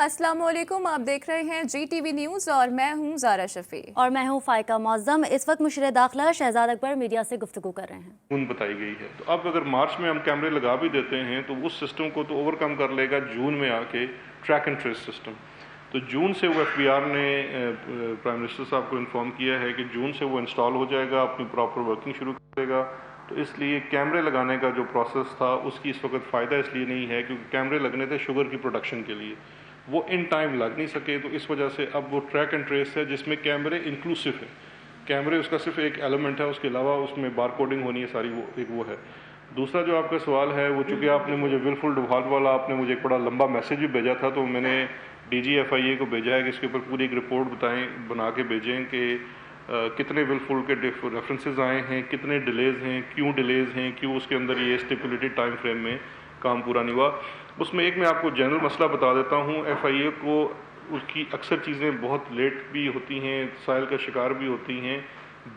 अस्सलाम वालेकुम, आप देख रहे हैं GTV न्यूज़ और मैं हूं ज़ारा शफी और मैं हूं फाइका मौज़म। इस वक्त मुशीर दाखिला शहजाद अकबर मीडिया से गुफ्तगू कर रहे हैं। बताई गई है। तो अब अगर मार्च में हम कैमरे लगा भी देते हैं तो उस सिस्टम को तो ओवरकम कर लेगा जून में आके ट्रैक एंड ट्रेस सिस्टम। तो जून से वो FBR ने प्राइम मिनिस्टर साहब को इन्फॉर्म किया है कि जून से वो इंस्टॉल हो जाएगा, अपनी प्रॉपर वर्किंग शुरू करेगा। तो इसलिए कैमरे लगाने का जो प्रोसेस था उसकी इस वक्त फ़ायदा इसलिए नहीं है क्योंकि कैमरे लगने थे शुगर की प्रोडक्शन के लिए, वो इन टाइम लग नहीं सके। तो इस वजह से अब वो ट्रैक एंड ट्रेस है जिसमें कैमरे इंक्लूसिव है। कैमरे उसका सिर्फ एक एलिमेंट है, उसके अलावा उसमें बार कोडिंग होनी है सारी, वो एक वो है। दूसरा जो आपका सवाल है वो चूँकि आपने मुझे विलफुल डिफॉल्ट वाला आपने मुझे एक बड़ा लंबा मैसेज भी भेजा था, तो मैंने DG FIA को भेजा है कि इसके ऊपर पूरी एक रिपोर्ट बना के भेजें कि कितने विलफुल के रेफरेंसेस आए हैं, कितने डिलेज़ हैं, क्यों उसके अंदर ये स्टिपुलेटेड टाइम फ्रेम में काम पूरा नहीं हुआ। उसमें एक मैं आपको जनरल मसला बता देता हूँ, FIA को उसकी अक्सर चीज़ें बहुत लेट भी होती हैं, साइल का शिकार भी होती हैं।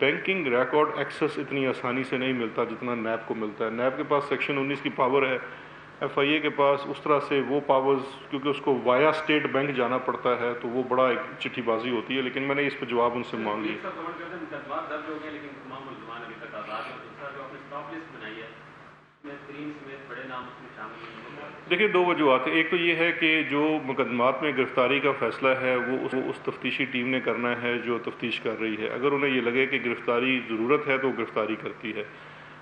बैंकिंग रिकॉर्ड एक्सेस इतनी आसानी से नहीं मिलता जितना NAB को मिलता है। NAB के पास सेक्शन 19 की पावर है, FIA के पास उस तरह से वो पावर्स, क्योंकि उसको वाया स्टेट बैंक जाना पड़ता है, तो वो बड़ा एक चिट्ठीबाजी होती है। लेकिन मैंने इस पर जवाब उनसे मांग लिया। देखिए, दो वजूहत है। एक तो ये है कि जो मुकदमात में गिरफ्तारी का फ़ैसला है वो उस तफ्तीशी टीम ने करना है जो तफ्तीश कर रही है। अगर उन्हें ये लगे कि गिरफ्तारी ज़रूरत है तो वो गिरफ्तारी करती है।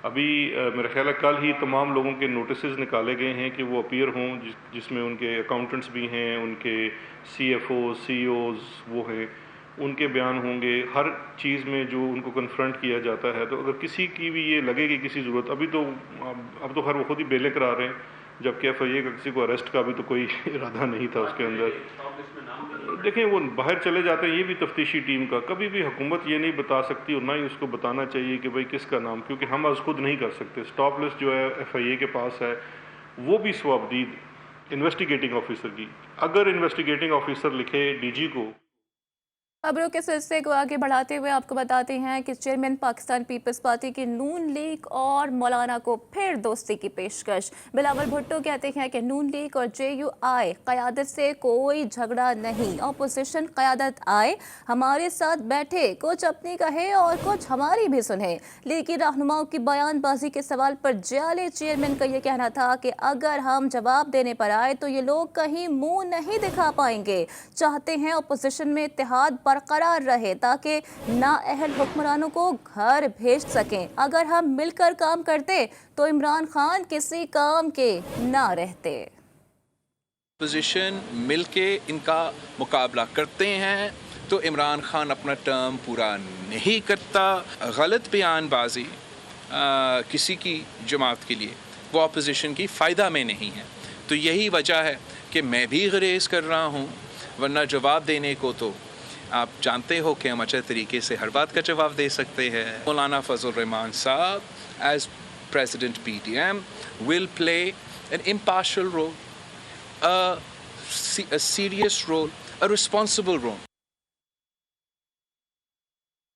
अभी मेरा ख्याल है कल ही तमाम लोगों के नोटिसेस निकाले गए हैं कि वो अपीयर हों, जिसमें उनके अकाउंटेंट्स भी हैं, उनके CFO CEOs वो हैं, उनके बयान होंगे। हर चीज़ में जो उनको कन्फ्रंट किया जाता है, तो अगर किसी की भी ये लगे कि किसी ज़रूरत, अभी तो अब तो खैर वो खुद ही बेले करा रहे हैं, जबकि FIA का किसी को अरेस्ट का भी तो कोई इरादा नहीं था उसके अंदर। देखें, वो बाहर चले जाते हैं, ये भी तफ्तीशी टीम का। कभी भी हुकूमत ये नहीं बता सकती और ना ही उसको बताना चाहिए कि भाई किसका नाम, क्योंकि हम आज खुद नहीं कर सकते। स्टॉप लिस्ट जो है FIA के पास है, वो भी स्वाबदीद इन्वेस्टिगेटिंग ऑफिसर की। अगर इन्वेस्टिगेटिंग ऑफिसर लिखे DG को। खबरों के सिलसिले को आगे बढ़ाते हुए आपको बताते हैं कि चेयरमैन पाकिस्तान पीपल्स पार्टी की नून लीग और मौलाना को फिर दोस्ती की पेशकश। बिलावल भुट्टो कहते हैं कि नून लीग और JUI क़यादत से कोई झगड़ा नहीं, अपोजिशन क़यादत आए हमारे साथ बैठे, कुछ अपनी कहे और कुछ हमारी भी सुने। लीगी रहनुमाओं की बयानबाजी के सवाल पर जाले चेयरमैन का यह कहना था कि अगर हम जवाब देने पर आए तो ये लोग कहीं मुंह नहीं दिखा पाएंगे। चाहते हैं अपोजिशन में इत्तेहाद बरकरार रहे ताकि नाअहल हुक्मरानों को घर भेज सकें। अगर हम मिलकर काम करते तो इमरान खान किसी काम के ना रहते। पोजीशन मिलके इनका मुकाबला करते हैं तो इमरान खान अपना टर्म पूरा नहीं करता। गलत बयानबाजी किसी की जमात के लिए वो अपोजिशन की फ़ायदा में नहीं है। तो यही वजह है कि मैं भी गुरेज कर रहा हूँ, वरना जवाब देने को तो आप जानते हो कि हम अच्छे तरीके से हर बात का जवाब दे सकते हैं। मौलाना फजल रहमान साहब as president PDM will play an impartial role, a serious role, a responsible role.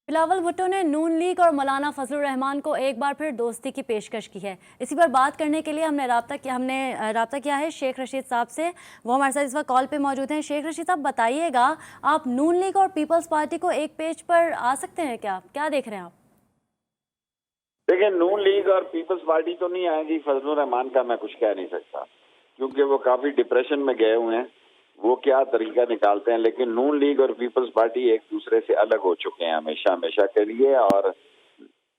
Bilawal Bhutto ने नून लीग और मौलाना फजलुर रहमान को एक बार फिर दोस्ती की पेशकश की है। इसी पर बात करने के लिए हमने राब्ता किया है शेख रशीद साहब से। वो हमारे साथ इस वक्त कॉल पे मौजूद हैं। शेख रशीद साहब, बताइएगा, आप नून लीग और पीपल्स पार्टी को एक पेज पर आ सकते हैं क्या देख रहे हैं आप? देखिए, नून लीग और पीपल्स पार्टी तो नहीं आएगी। फजलुर रहमान का मैं कुछ कह नहीं सकता क्योंकि वो काफी डिप्रेशन में गए हुए हैं, वो क्या तरीका निकालते हैं। लेकिन नून लीग और पीपल्स पार्टी एक दूसरे से अलग हो चुके हैं हमेशा के लिए। और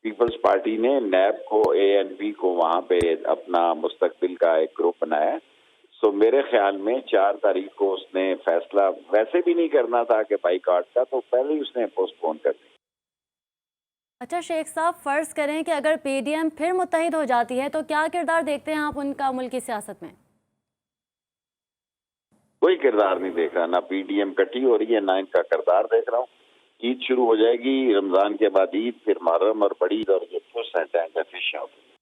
पीपल्स पार्टी ने NAB को, ANP को वहां पे अपना मुस्तकबिल का एक ग्रुप बनाया है। सो मेरे ख्याल में 4 तारीख को उसने फैसला वैसे भी नहीं करना था कि बाइकआउट का, तो पहले ही उसने पोस्टपोन कर दिया। अच्छा शेख साहब, फर्ज करें कि अगर PDM फिर मुत्तहिद हो जाती है तो क्या किरदार देखते हैं आप उनका मुल्की सियासत में? कोई किरदार नहीं देख रहा, ना PDM कटी हो रही है ना इनका किरदार देख रहा हूँ। ईद शुरू हो जाएगी, रमजान के बाद ईद, फिर मुहर्रम और बड़ी ईद, और ये फिश होती है।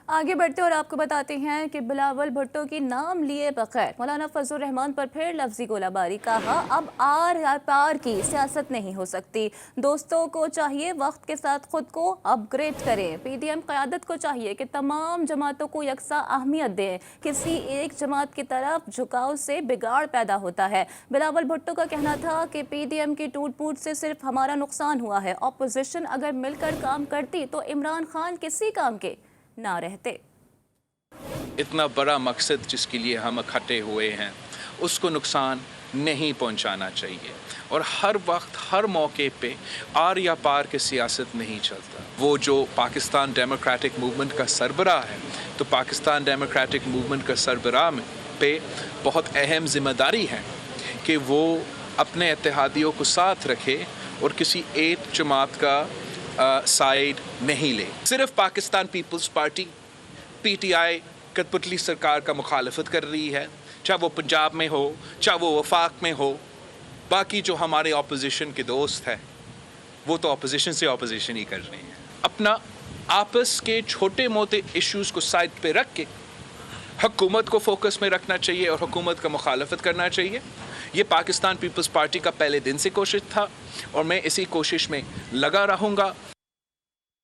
आगे बढ़ते और आपको बताते हैं कि बिलावल भुट्टो की नाम लिए बगैर मौलाना फजलुर रहमान पर फिर लफ्जी गोलाबारी। कहा अब आर पार की सियासत नहीं हो सकती, दोस्तों को चाहिए वक्त के साथ खुद को अपग्रेड करें। पीडीएम क़यादत को चाहिए कि तमाम जमातों को यकसा अहमियत दें, किसी एक जमात की तरफ झुकाव से बिगाड़ पैदा होता है। बिलावल भुट्टो का कहना था कि पीडीएम की टूट फूट से सिर्फ हमारा नुकसान हुआ है, अपोजिशन अगर मिलकर काम करती तो इमरान खान किसी काम के ना रहते। इतना बड़ा मकसद जिसके लिए हम इकट्ठे हुए हैं उसको नुकसान नहीं पहुंचाना चाहिए, और हर वक्त हर मौके पे आर या पार के सियासत नहीं चलता। वो जो पाकिस्तान डेमोक्रेटिक मूवमेंट का सरबराह है, तो पाकिस्तान डेमोक्रेटिक मूवमेंट का सरबराह पे बहुत अहम जिम्मेदारी है कि वो अपने इत्तेहादियों को साथ रखे और किसी एक जमात का साइड नहीं ले। सिर्फ पाकिस्तान पीपल्स पार्टी पीटीआई कठपुतली सरकार का मुखालफत कर रही है, चाहे वो पंजाब में हो, चाहे वो वफाक में हो। बाकी जो हमारे ऑपोजिशन के दोस्त हैं वो तो ऑपोजिशन से ऑपोजिशन ही कर रहे हैं। अपना आपस के छोटे मोटे इश्यूज़ को साइड पे रख के हुकूमत को फोकस में रखना चाहिए और हुकूमत का मुखालफत करना चाहिए। ये पाकिस्तान पीपल्स पार्टी का पहले दिन से कोशिश था और मैं इसी कोशिश में लगा रहूँगा।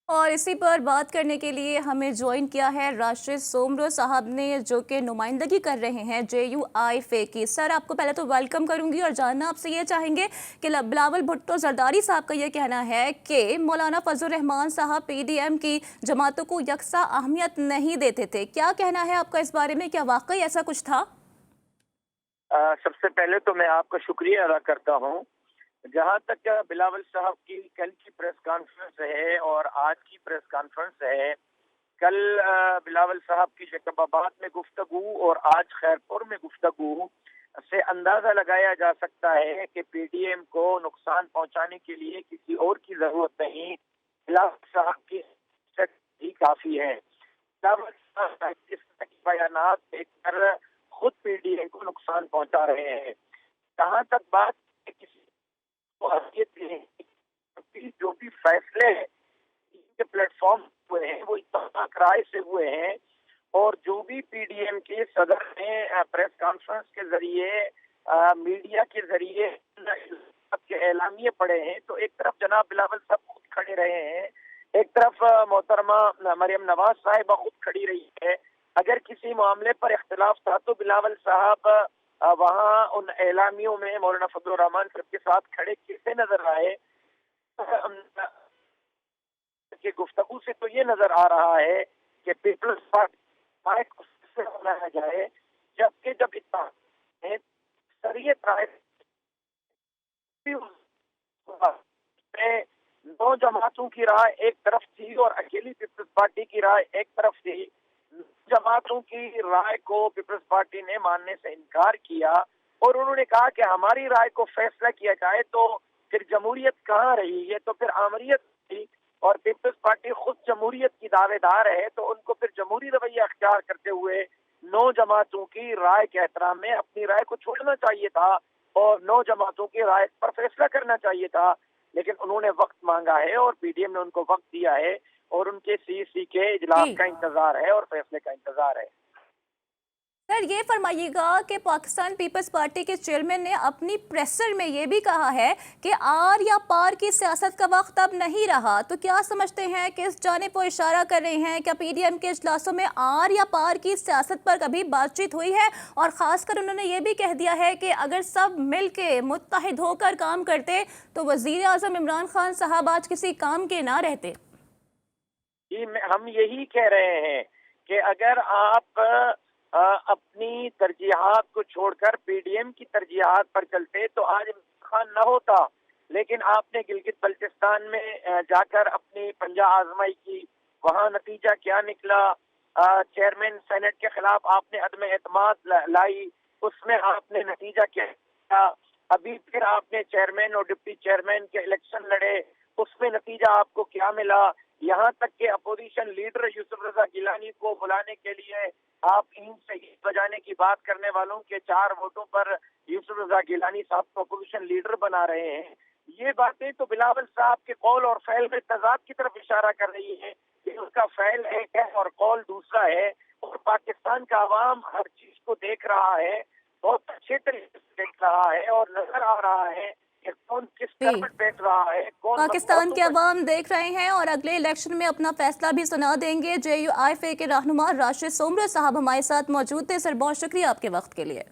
और इसी पर बात करने के लिए हमें ज्वाइन किया है राशिद सोमरो साहब ने, जो कि नुमाइंदगी कर रहे हैं JUIFA की। सर, आपको पहले तो वेलकम करूंगी और जानना आपसे ये चाहेंगे कि बिलावल भुट्टो जरदारी साहब का ये कहना है कि मौलाना फजलुर रहमान साहब PDM की जमातों को यकसा अहमियत नहीं देते थे। क्या कहना है आपका इस बारे में, क्या वाकई ऐसा कुछ था? सबसे पहले तो मैं आपका शुक्रिया अदा करता हूँ। जहाँ तक बिलावल साहब की कल की प्रेस कॉन्फ्रेंस है और आज की प्रेस कॉन्फ्रेंस है, कल बिलावल साहब की जैकबाबाद में गुफ्तगू और आज खैरपुर में गुफ्तगू से अंदाजा लगाया जा सकता है कि PDM को नुकसान पहुंचाने के लिए किसी और की जरूरत नहीं, बिलावल साहब की ही काफी है। बिलावल साहब इस तरह के बयानात देखकर खुद PDM को नुकसान पहुंचा रहे हैं। जहाँ तक बात किसी जो भी फैसले के प्लेटफॉर्म हुए हैं वो इत्तेफाक राय से हुए हैं, और जो भी PDM के सदर ने प्रेस कॉन्फ्रेंस के जरिए मीडिया के जरिए के एलामिये पड़े हैं, तो एक तरफ जनाब बिलावल साहब खुद खड़े रहे हैं, एक तरफ मोहतरमा मरियम नवाज साहिबा खुद खड़ी रही है। अगर किसी मामले पर इख्तिलाफ था तो बिलावल साहब वहाँ उन एलामियों में मौलाना फजलुर रहमान साहब के साथ खड़े कैसे नजर आए? कि गुफ्तगू से तो ये नजर आ रहा है कि पीपल्स पार्टी को बनाया जाए, जबकि जब इतना शरीयत राय दो जमातों की राय एक तरफ थी और अकेली पीपल्स पार्टी की राय एक तरफ थी। जमातों की राय को पीपल्स पार्टी ने मानने से इनकार किया और उन्होंने कहा कि हमारी राय को फैसला किया जाए, तो फिर जमहूरियत कहाँ रही? ये तो फिर आमरीत थी, और पीपल्स पार्टी खुद जमहूरियत की दावेदार है, तो उनको फिर जमहूरी रवैया अख्तियार करते हुए 9 जमातों की राय के एहतराम में अपनी राय को छोड़ना चाहिए था और 9 जमातों की राय पर फैसला करना चाहिए था। लेकिन उन्होंने वक्त मांगा है और PDM ने उनको वक्त दिया है और उनके CEC के इजलास का इंतजार है और फैसले का इंतजार है। सर, ये फरमाइएगा कि पाकिस्तान पीपल्स पार्टी के चेयरमैन ने अपनी प्रेसर में ये भी कहा है कि आर या पार की सियासत का वक्त अब नहीं रहा, तो क्या समझते हैं कि इस जानिब वो इशारा कर रहे हैं? क्या PDM के इजलासों में आर या पार की सियासत पर कभी बातचीत हुई है? और ख़ासकर उन्होंने ये भी कह दिया है कि अगर सब मिल के मुत्तहिद होकर काम करते तो वज़ीर आज़म इमरान खान साहब आज किसी काम के ना रहते। हम यही कह रहे हैं कि अगर आप अपनी तरजीहात को छोड़कर PDM की तरजीहात पर चलते तो आज खान न होता, लेकिन आपने गिलगित बल्चिस्तान में जाकर अपनी पंजा आजमाई की, वहाँ नतीजा क्या निकला? चेयरमैन सेनेट के खिलाफ आपने अदम एतमाद लाई, उसमें आपने नतीजा क्या किया? अभी फिर आपने चेयरमैन और डिप्टी चेयरमैन के इलेक्शन लड़े, उसमें नतीजा आपको क्या मिला? यहाँ तक कि अपोजिशन लीडर यूसुफ रजा गिलानी को बुलाने के लिए आप ईंट से ईंट बजाने की बात करने वालों के 4 वोटों पर यूसुफ रजा गिलानी साहब को अपोजिशन लीडर बना रहे हैं। ये बातें तो बिलावल साहब के कौल और फैल में तजाद की तरफ इशारा कर रही है कि उसका फ़ैल एक है और कौल दूसरा है, और पाकिस्तान का अवाम हर चीज को देख रहा है, बहुत अच्छे तरीके से देख रहा है और नजर आ रहा है कि कौन किस करवट बैठ रहा है, कौन पाकिस्तान के अवाम देख रहे हैं और अगले इलेक्शन में अपना फैसला भी सुना देंगे। JUIF के रहनुमा राशिद सोमर साहब हमारे साथ मौजूद थे। सर, बहुत शुक्रिया आपके वक्त के लिए।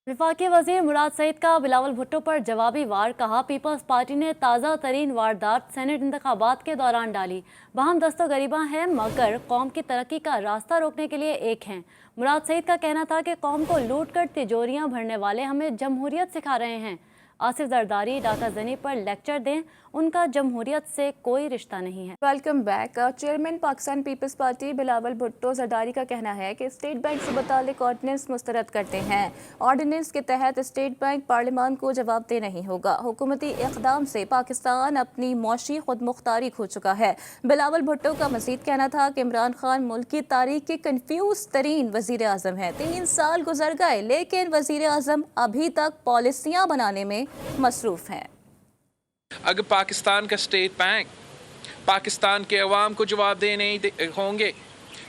वफाकी वज़ीर मुराद सईद का बिलावल भुट्टो पर जवाबी वार, कहा पीपल्स पार्टी ने ताज़ा तरीन वारदात सेनेट इंतखाबात के दौरान डाली। वहाँ दस्तो गरीबा हैं मगर कौम की तरक्की का रास्ता रोकने के लिए एक हैं। मुराद सईद का कहना था कि कौम को लूट कर तिजोरियाँ भरने वाले हमें जमहूरियत सिखा रहे हैं। आसिफ जरदारी डाका जनी पर लेक्चर दें, उनका जमहूरियत से कोई रिश्ता नहीं है। Welcome back. Chairman Pakistan Peoples Party Bilawal Bhutto Zardari का कहना है कि स्टेट बैंक से मुतालिक ऑर्डिनेंस मुस्तरद करते हैं। ऑर्डिनेंस के तहत स्टेट बैंक पार्लियामान को जवाबदेह नहीं होगा। हुकूमती इक़दाम से पाकिस्तान अपनी मौशी खुद मुख्तारी खो चुका है। बिलावल भुट्टो का मज़ीद कहना था कि इमरान खान मुल्क की तारीख के कन्फ्यूज तरीन वज़ीर आज़म हैं। 3 साल गुजर गए लेकिन वज़ीर आज़म अभी तक पॉलिसियाँ बनाने में मसरूफ हैं। अगर पाकिस्तान का स्टेट बैंक पाकिस्तान के अवाम को जवाबदेह नहीं होंगे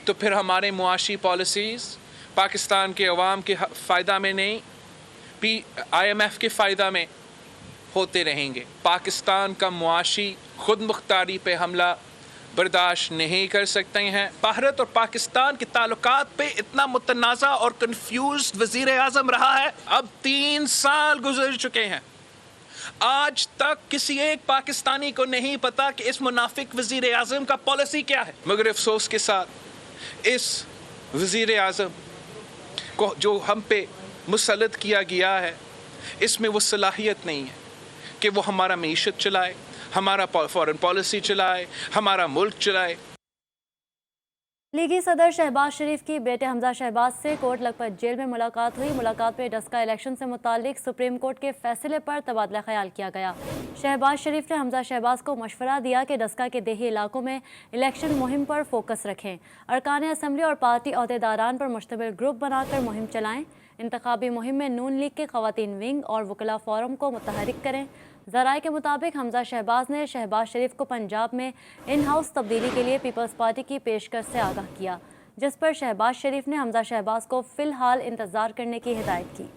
तो फिर हमारे मुआशी पॉलिसीज़ पाकिस्तान के अवाम के फ़ायदा में नहीं, IMF के फ़ायदा में होते रहेंगे। पाकिस्तान का मुआशी खुद मुख्तारी पे हमला बर्दाश्त नहीं कर सकते हैं। भारत और पाकिस्तान के ताल्लुकात पे इतना मुतनाज़ा और कन्फ्यूज वज़ीर आज़म रहा है, अब 3 साल गुजर चुके हैं। आज तक किसी एक पाकिस्तानी को नहीं पता कि इस मुनाफिक वज़ीर आज़म का पॉलिसी क्या है। मगर अफसोस के साथ इस वज़ीर आज़म को जो हम पे मुसल्लत किया गया है, इसमें वो सलाहियत नहीं है कि वो हमारा मईशत चलाए, हमारा फॉरेन पॉलिसी चलाए, हमारा मुल्क चलाए। लीगी सदर शहबाज शरीफ की बेटे हमजा शहबाज से कोट लखपत जेल में मुलाकात हुई। मुलाकात में डस्का इलेक्शन से मुतालिक सुप्रीम कोर्ट के फैसले पर तबादला ख्याल किया गया। शहबाज शरीफ ने हमजा शहबाज को मशवरा दिया कि डस्का के देही इलाकों में इलेक्शन मुहिम पर फोकस रखें, अरकान असम्बली और पार्टी अहदेदारान पर मुश्तमिल ग्रुप बनाकर मुहिम चलाएँ। इंतखाबी मुहिम में नून लीग के ख़वातीन विंग और वकला फोरम को मुतहरिक करें। ज़राए के मुताबिक हमजा शहबाज ने शहबाज शरीफ को पंजाब में इन हाउस तब्दीली के लिए पीपल्स पार्टी की पेशकश से आगाह किया, जिस पर शहबाज शरीफ ने हमजा शहबाज को फ़िलहाल इंतज़ार करने की हिदायत की।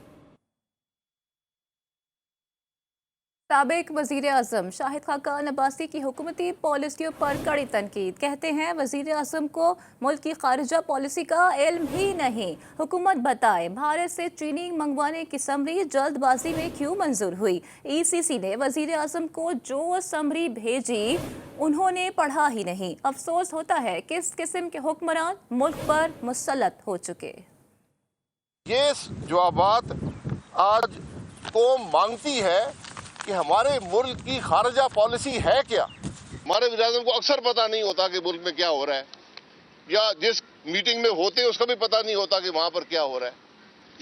साबिक वज़ीर आज़म शाहिद खाकान अब्बासी की हुकूमती पॉलिसियों पर कड़ी तनकीद। कहते हैं वज़ीर आज़म को मुल्क की खारिजा पॉलिसी का इल्म ही नहीं। हुकूमत बताए भारत से चीनी मंगवाने की समरी जल्दबाजी में क्यों मंजूर हुई। ECC ने वज़ीर आज़म को जो समरी भेजी उन्होंने पढ़ा ही नहीं। अफसोस होता है किस किस्म के हुक्मरान मुल्क पर मुसल्लत हो चुके। ये जवाबात आज कौम मांगती है कि हमारे मुल्क की खारजा पॉलिसी है क्या। हमारे वज़ीर-ए-आज़म को अक्सर पता नहीं होता कि मुल्क में क्या हो रहा है, या जिस मीटिंग में होते हैं उसका भी पता नहीं होता कि वहाँ पर क्या हो रहा है।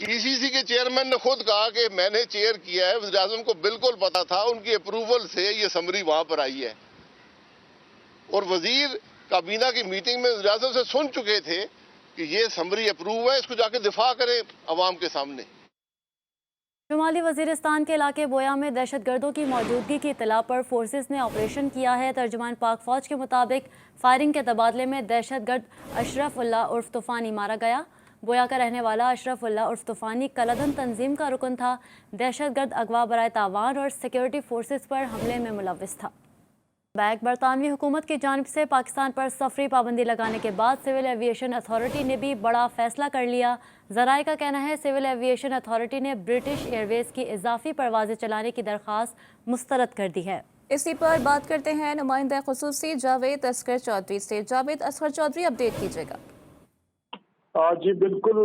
ECC के चेयरमैन ने खुद कहा कि मैंने चेयर किया है, वज़ीर-ए-आज़म को बिल्कुल पता था, उनकी अप्रूवल से ये समरी वहाँ पर आई है। और वज़ीर काबीना की मीटिंग में वज़ीर-ए-आज़म से सुन चुके थे कि ये समरी अप्रूव है, इसको जाके दिफा करें अवाम के सामने। शुमाली वज़ीरिस्तान के इलाके बोया में दहशतगर्दों की मौजूदगी की इत्तला पर फोर्सेस ने ऑपरेशन किया है। तर्जुमान पाक फौज के मुताबिक फायरिंग के तबादले में दहशतगर्द अशरफ उल्लाह उर्फ तूफ़ानी मारा गया। बोया का रहने वाला अशरफ उल्लाह उर्फ तूफ़ानी कलदन तंजीम का रुकन था। दहशतगर्द अगवा बराए तावान और सिक्योरिटी फोर्सेस पर हमले में मुलव्विस था। बरतानवी हुकूमत की जानिब से पाकिस्तान पर सफरी पाबंदी लगाने के बाद सिविल एविएशन अथॉरिटी ने भी बड़ा फैसला कर लिया। ज़राए का कहना है सिविल एविएशन अथॉरिटी ने ब्रिटिश एयरवेज की इजाफी परवाज़ें चलाने की दरख्वास्त मुस्तरद कर दी है। इसी पर बात करते हैं नुमाइंदा खुसूसी जावेद असगर चौधरी से। जावेद असगर चौधरी, अपडेट कीजिएगा। जी बिल्कुल,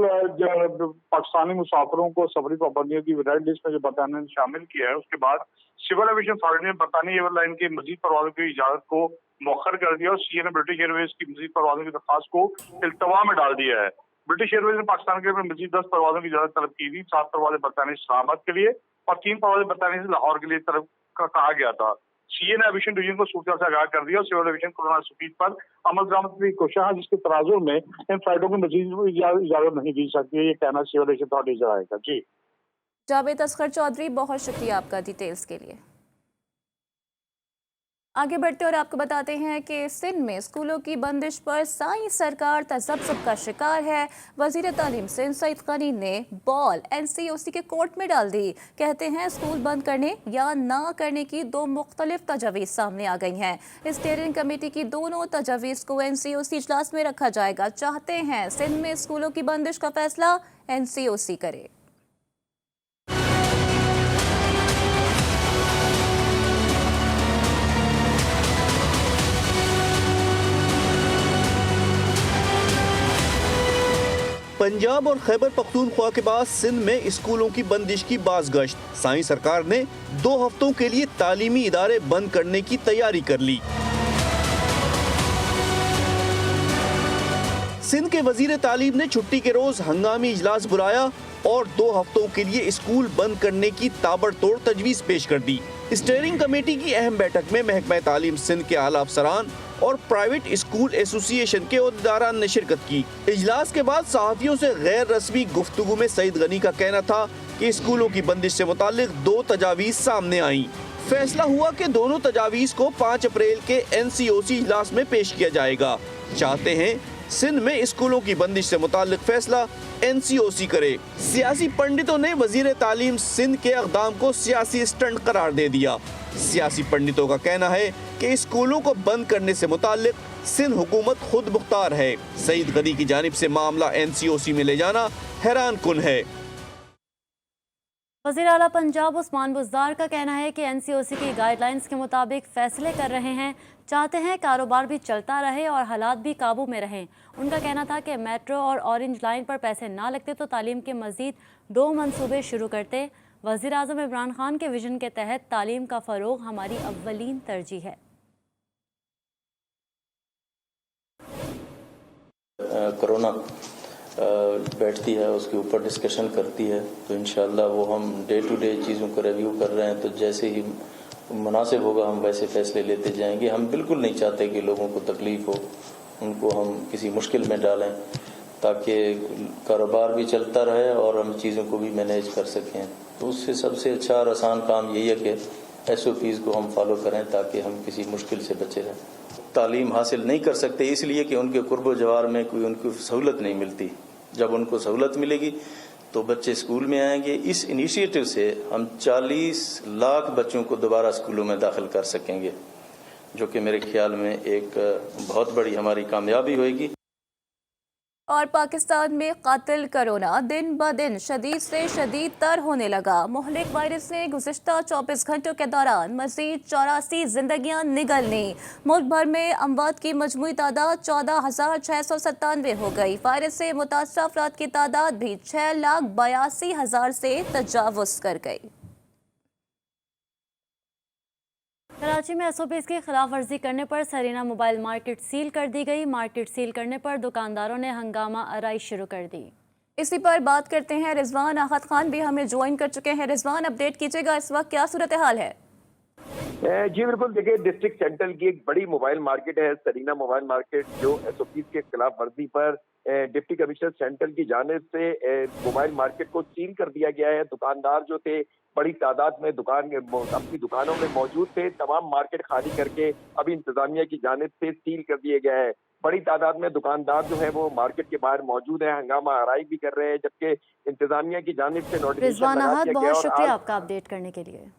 पाकिस्तानी मुसाफिरों को सफरी पाबंदियों की रेड लिस्ट में जो बरतानिया ने शामिल किया है, उसके बाद सिविल एविएशन अथॉरिटी ने बरतानी एयरलाइन की मजीद परवाज़ों की इजाजत को मौखर कर दिया और CA ने ब्रिटिश एयरवेज की मजीद परवाज़ों की दरख्वास्त को इल्तवा में डाल दिया है। ब्रिटिश एयरवेज ने पाकिस्तान के लिए मजीद 10 परवाज़ों की इजाजत तलब की थी। 7 परवाज़ें बरतानिया इस्लामाबाद के लिए और 3 परवाज़ें बरतानिया से लाहौर के लिए तलब का कहा गया था। CA ने एविएशन डिवीजन को सूरत से आगाह कर दिया और सिविल एविएशन कोरोना स्पीड पर अमल दरामद की कोशिश है, जिसके तराजू में इन फ्लाइटों की मजीद इजाजत नहीं दी सकती है। ये कहना सिविल एविएशन अथॉरिटी जाएगा। जी जावेद असगर चौधरी, बहुत शुक्रिया आपका डिटेल्स के लिए। आगे बढ़ते और आपको बताते हैं कि सिंध में स्कूलों की बंदिश पर साई सरकार तजब्जुब का शिकार है। वजीर तालीम सिंध सईद गनी ने बॉल NCOC के कोर्ट में डाल दी। कहते हैं स्कूल बंद करने या ना करने की दो मुख्तलिफ तजवीज़ सामने आ गई हैं। स्टीयरिंग कमेटी की दोनों तजवीज़ को NCOC इजलास में रखा जाएगा। चाहते हैं सिंध में स्कूलों की बंदिश का फैसला NCOC करे। पंजाब और खैबर पख्तूनख्वा के बाद सिंध में स्कूलों की बंदिश की बाज़गश्त। साई सरकार ने 2 हफ्तों के लिए तालीमी इदारे बंद करने की तैयारी कर ली। सिंध के वजीर तालीम ने छुट्टी के रोज हंगामी इजलास बुलाया और 2 हफ्तों के लिए स्कूल बंद करने की ताबड़तोड़ तजवीज़ पेश कर दी। स्टीयरिंग कमेटी की अहम बैठक में महकमा तालीम सिंध के आला अफसरान और प्राइवेट स्कूल एसोसिएशन के ओहदेदारान ने शिरकत की। इजलास के बाद सहाफियों से गैर रस्मी गुफ्तगू में सईद गनी का कहना था कि स्कूलों की बंदिश से मुतालिक 2 तजावीज़ सामने आईं। फैसला हुआ कि दोनों तजावीज़ को 5 अप्रैल के NCOC इजलास में पेश किया जाएगा। चाहते हैं सिंध में स्कूलों की बंदिश से मुतालिक फैसला NCOC करे। सियासी पंडितों ने वजीर तालीम सिंध के इक़दाम को सियासी स्टंट करार दे दिया। सियासी पंडितों का कहना है कि स्कूलों को बंद करने से मुतालिक सिंध हुकूमत खुद मुख्तार है। सईद गनी की जानिब से मामला NCOC में ले जाना हैरान कुन है। वज़ीर आला पंजाब उस्मान बुज़दार का कहना है कि NCOC की गाइडलाइंस के मुताबिक फैसले कर रहे हैं। चाहते हैं कारोबार भी चलता रहे और हालात भी काबू में रहें। उनका कहना था कि मेट्रो और ऑरेंज लाइन पर पैसे ना लगते तो तालीम के मज़ीद 2 मंसूबे शुरू करते। वज़ीर आज़म इमरान खान के विजन के तहत तालीम का फ़रोग़ हमारी अव्वलीन तरजीह है। कोरोना बैठती है उसके ऊपर डिस्कशन करती है तो इंशाअल्लाह वो हम डे टू डे चीज़ों को रिव्यू कर रहे हैं। तो जैसे ही मुनासिब होगा हम वैसे फैसले लेते जाएंगे। हम बिल्कुल नहीं चाहते कि लोगों को तकलीफ़ हो, उनको हम किसी मुश्किल में डालें ताकि कारोबार भी चलता रहे और हम चीज़ों को भी मैनेज कर सकें। तो उससे सबसे अच्छा और आसान काम यही है कि SOPs को हम फॉलो करें ताकि हम किसी मुश्किल से बचे रहें। तालीम हासिल नहीं कर सकते इसलिए कि उनके कुर्ब जवार में कोई उनको सहूलत नहीं मिलती। जब उनको सहूलत मिलेगी तो बच्चे स्कूल में आएंगे। इस इनिशिएटिव से हम 40 लाख बच्चों को दोबारा स्कूलों में दाखिल कर सकेंगे, जो कि मेरे ख्याल में एक बहुत बड़ी हमारी कामयाबी होगी। और पाकिस्तान में कातिल कोरोना दिन ब दिन शदीद से शदीद तर होने लगा। मुहलिक वायरस ने गुज़िश्ता 24 घंटों के दौरान मज़ीद 84 जिंदगियां निगल लीं। मुल्क भर में अमवात की मजमूई तादाद 14,697 हो गई। वायरस से मुतासर अफराद की तादाद भी 6,82,000 से तजावुज़ कर गई। कराची में SOPs की खिलाफ वर्जी करने पर सरीना मोबाइल मार्केट सील कर दी गई। मार्केट सील करने पर दुकानदारों ने हंगामा आराई शुरू कर दी। इसी पर बात करते हैं। रिजवान अहद खान भी हमें ज्वाइन कर चुके हैं। रिजवान, अपडेट कीजिएगा, इस वक्त क्या सूरत हाल है? जी बिल्कुल, देखिए डिस्ट्रिक्ट सेंट्रल की एक बड़ी मोबाइल मार्केट है सरीना मोबाइल मार्केट, जो SOPs के खिलाफ वर्जी पर डिप्टी कमिश्नर सेंट्रल की जानिब से मोबाइल मार्केट को सील कर दिया गया है। दुकानदार जो थे बड़ी तादाद में अपनी दुकानों में मौजूद थे। तमाम मार्केट खाली करके अभी इंतजामिया की जानिब से सील कर दिए गए हैं। बड़ी तादाद में दुकानदार जो है वो मार्केट के बाहर मौजूद है, हंगामा आराई भी कर रहे हैं, जबकि इंतजामिया की जानिब से नोटिफिकेशन लगा दिया गया। बहुत शुक्रिया आपका अपडेट करने के लिए।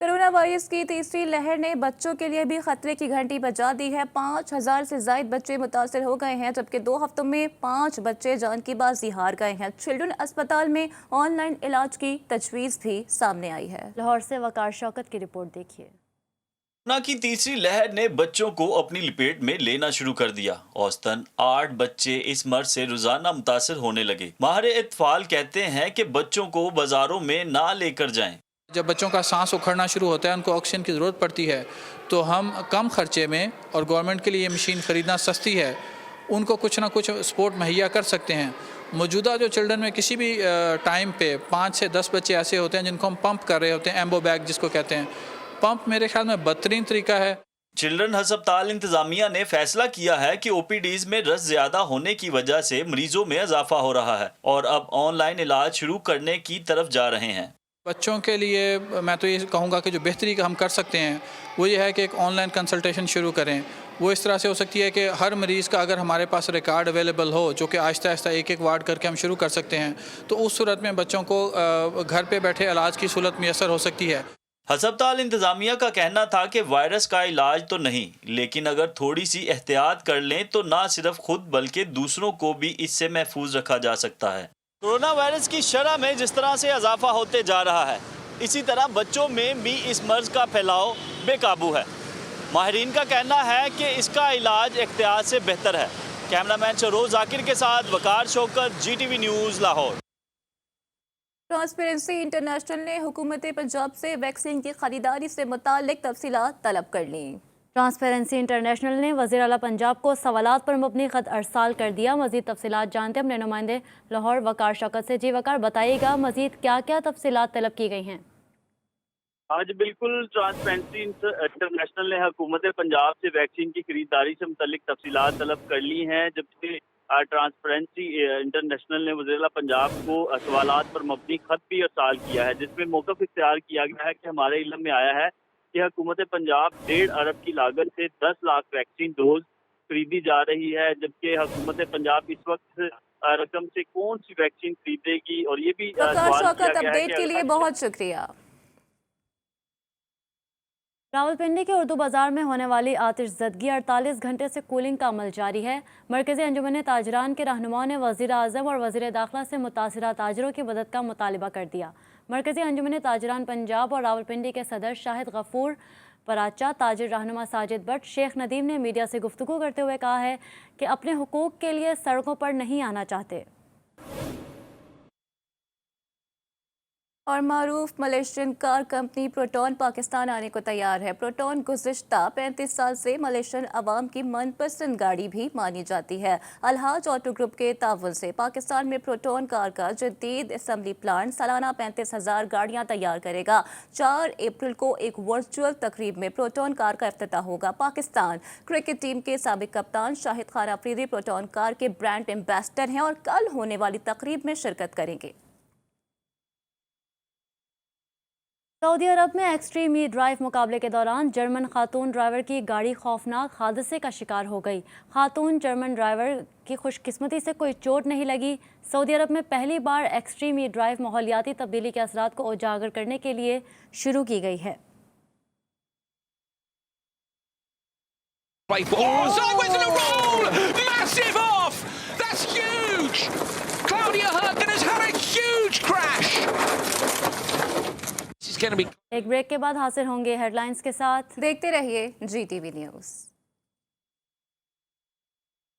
कोरोना वायरस की तीसरी लहर ने बच्चों के लिए भी खतरे की घंटी बजा दी है। 5,000 से ज्यादा बच्चे मुतासर हो गए हैं, जबकि 2 हफ्तों में 5 बच्चे जान की बाजी हार गए हैं। चिल्ड्रन अस्पताल में ऑनलाइन इलाज की तजवीज़ भी सामने आई है। लाहौर से वकार शौकत की रिपोर्ट देखिए। कोरोना की तीसरी लहर ने बच्चों को अपनी लपेट में लेना शुरू कर दिया। औसतन 8 बच्चे इस मर्ज से रोजाना मुतासर होने लगे। माहिर इत्फाल कहते हैं कि बच्चों को बाजारों में ना लेकर जाएं। जब बच्चों का सांस उखड़ना शुरू होता है, उनको ऑक्सीजन की ज़रूरत पड़ती है, तो हम कम खर्चे में, और गवर्नमेंट के लिए ये मशीन ख़रीदना सस्ती है, उनको कुछ ना कुछ सपोर्ट मुहैया कर सकते हैं। मौजूदा जो चिल्ड्रन में किसी भी टाइम पे 5 से 10 बच्चे ऐसे होते हैं जिनको हम पंप कर रहे होते हैं, एम्बो बैग जिसको कहते हैं। पंप मेरे ख्याल में बेहतरीन तरीका है। चिल्ड्रन अस्पताल इंतजामिया ने फैसला किया है कि OPDs में रश ज्यादा होने की वजह से मरीजों में इजाफा हो रहा है और अब ऑनलाइन इलाज शुरू करने की तरफ जा रहे हैं। बच्चों के लिए मैं तो ये कहूँगा कि जो बेहतरी का हम कर सकते हैं वो ये है कि एक ऑनलाइन कंसल्टेशन शुरू करें। वो इस तरह से हो सकती है कि हर मरीज़ का अगर हमारे पास रिकॉर्ड अवेलेबल हो, जो कि आहिस्ता आहिस्ता एक एक वार्ड करके हम शुरू कर सकते हैं, तो उस सूरत में बच्चों को घर पे बैठे इलाज की सहूलत मैसर हो सकती है। हस्पताल इंतजामिया का कहना था कि वायरस का इलाज तो नहीं, लेकिन अगर थोड़ी सी एहतियात कर लें तो ना सिर्फ खुद बल्कि दूसरों को भी इससे महफूज रखा जा सकता है। कोरोना वायरस की शरह में जिस तरह से इजाफा होते जा रहा है, इसी तरह बच्चों में भी इस मर्ज का फैलाव बेकाबू है। माहिरीन का कहना है कि इसका इलाज एहतियात से बेहतर है। कैमरामैन शरोज जाकिर के साथ Waqar Shaukat, GTV news, Lahore. Transparency International ने हुकूमत पंजाब से वैक्सीन की खरीदारी से मुताल्लिक तफसीलात तलब कर ली। ट्रांसपेरेंसी इंटरनेशनल ने वज़ीर आला पंजाब को सवालात पर मबनी ख़त अरसाल कर दिया। मज़ीद तफसीलात जानते हैं अपने नुमाइंदे लाहौर वकार शौकत से। जी वकार, बताइएगा मज़ीद क्या क्या तफसीलात तलब की गई हैं? आज बिल्कुल ट्रांसपेरेंसी इंटरनेशनल ने हुकूमत पंजाब से वैक्सीन की खरीदारी से मुतल्लिक तफसीलात तलब कर ली हैं, जबकि ट्रांसपेरेंसी इंटरनेशनल ने वज़ीर आला पंजाब को सवालात पर मबनी खत भी अरसाल किया है, जिसमें मौक़िफ़ इख्तियार किया गया है कि हमारे इल्म में आया है कि हुकूमत पंजाब 1.5 अरब की लागत से 10 लाख वैक्सीन डोज खरीदी जा रही है, जबकि हुकूमत पंजाब इस वक्त रकम से कौन सी वैक्सीन खरीदेगी। और ये भी अपडेट के लिए बहुत शुक्रिया। रावलपिंडी के उर्दू बाज़ार में होने वाली आतिश ज़दगी 48 घंटे से कूलिंग का अमल जारी है। मरकज़ी अंजुमन ताजरान के रहनुमाओं ने वज़ीर आज़म और वज़ीर दाखिला से मुतासिरा ताजरों की मदद का मुतालिबा कर दिया। मरकज़ी अंजुमन ताजरान पंजाब और रावलपिंडी के सदर शाहिद गफूर पराचा, ताजिर रहनुमा साजिद भट्ट, शेख नदीम ने मीडिया से गुफ्तगू करते हुए कहा है कि अपने हुकूक के लिए सड़कों पर नहीं आना चाहते। और मारूफ Malaysian car company Proton Pakistan आने को तैयार है। प्रोटॉन गुज़िश्ता 35 साल से मलेशियन अवाम की मनपसंद गाड़ी भी मानी जाती है। अलहाज ऑटो ग्रुप के ताउन से पाकिस्तान में प्रोटॉन कार का जदीद असम्बली प्लांट सालाना 35,000 गाड़ियां तैयार करेगा। 4 अप्रैल को एक वर्चुअल तकरीब में प्रोटॉन कार का इफ्तिताह होगा। पाकिस्तान क्रिकेट टीम के साबिक कप्तान शाहिद खान अफरीदी प्रोटॉन कार के ब्रांड एम्बेसडर हैं और कल होने वाली तकरीब में शिरकत करेंगे। सऊदी अरब में एक्सट्रीम ई ड्राइव मुकाबले के दौरान जर्मन खातून ड्राइवर की गाड़ी खौफनाक हादसे का शिकार हो गई। खातून जर्मन ड्राइवर की खुशकिस्मती से कोई चोट नहीं लगी। सऊदी अरब में पहली बार एक्सट्रीम ई ड्राइव माहौलियाती तब्दीली के असरात को उजागर करने के लिए शुरू की गई है। एक ब्रेक के बाद हाजिर होंगे हेडलाइंस के साथ। देखते रहिए GTV न्यूज़।